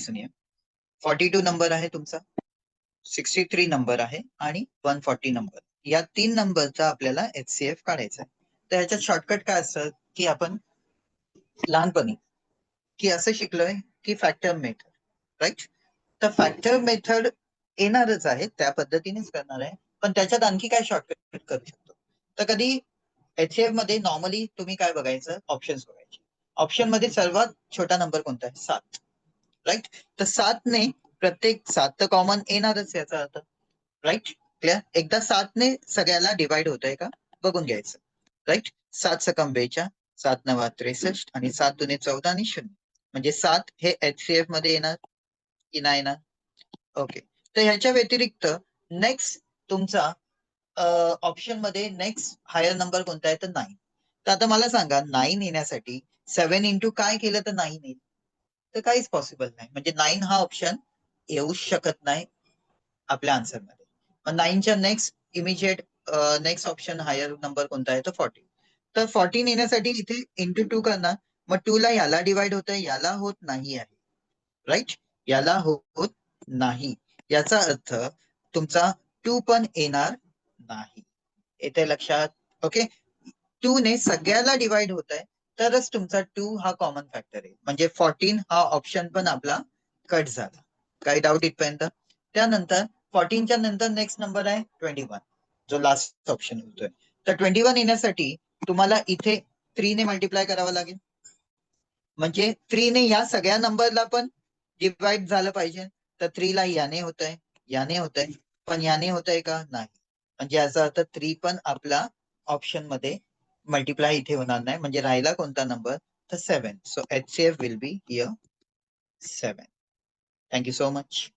दिसून येईल. 42 नंबर आहे तुमचा, 63 नंबर आहे आणि 140 नंबर. या 3 नंबरचा आपल्याला HCF काढायचा आहे. तर ह्याच्यात शॉर्टकट काय असतं की आपण लहानपणी की असं शिकलोय की फॅक्टर मेथड, राईट? तर फॅक्टर मेथड येणारच आहे, त्या पद्धतीनेच करणार आहे, पण त्याच्यात आणखी काय शॉर्टकट करू शकतो. तर कधी HCF मध्ये नॉर्मली तुम्ही काय बघायचं, ऑप्शन्स बघायचे. ऑप्शन मध्ये सर्वात छोटा नंबर कोणता आहे? 7, राईट? तर 7ने प्रत्येक 7 तर कॉमन येणारच याचा अर्थ, राईट? क्लिअर? एकदा 7ने सगळ्याला डिवाइड होतंय का बघून घ्यायचं, राईट? 7 सकम 42, 7 9 63 आणि 7 दुने 14 आणि 0. म्हणजे 7 हे HCF मध्ये येणार की नाही येणार? ओके. तर ह्याच्या व्यतिरिक्त नेक्स्ट तुमचा ऑप्शन मध्ये नेक्स्ट हायर नंबर कोणता आहे? तर 9. तर आता मला सांगा, 9 येण्यासाठी 7 इंटू काय केलं तर 9 येईल? तर काहीच पॉसिबल नाही. म्हणजे 9 हा ऑप्शन येऊच शकत नाही आपल्या आन्सर मध्ये. मग 9च्या next immediate next option higher number कोणता आहे? तर 14. तर 14 येण्यासाठी इथे इंटू 2 करणार. मग 2 ला याला डिवाइड होत आहे, याला होत नाही आहे, राईट? याला होत नाही. याचा अर्थ तुमचा 2 पण येणार नाही. येते लक्षात? ओके. 2 ने सगळ्याला डिवाइड होत आहे, तरच तुमचा 2 हा कॉमन फॅक्टर आहे. म्हणजे 14 हा ऑप्शन पण आपला कट झाला. काही डाऊट इथपर्यंत? त्यानंतर 14च्या नंतर नेक्स्ट नंबर आहे 21, जो लास्ट ऑप्शन होतोय. तर 21 येण्यासाठी तुम्हाला इथे 3 ने मल्टिप्लाय करावं लागेल. म्हणजे 3 ने या सगळ्या नंबरला पण डिवाइड झालं पाहिजे. तर 3 ला याने होतंय, याने होतंय, पण याने होतंय का? नाही. म्हणजे याचा अर्थ 3 पण आपला ऑप्शन मध्ये मल्टिप्लाय इथे होणार नाही. म्हणजे राहिला कोणता नंबर? तर 7. So HCF will be here 7. Thank you so much.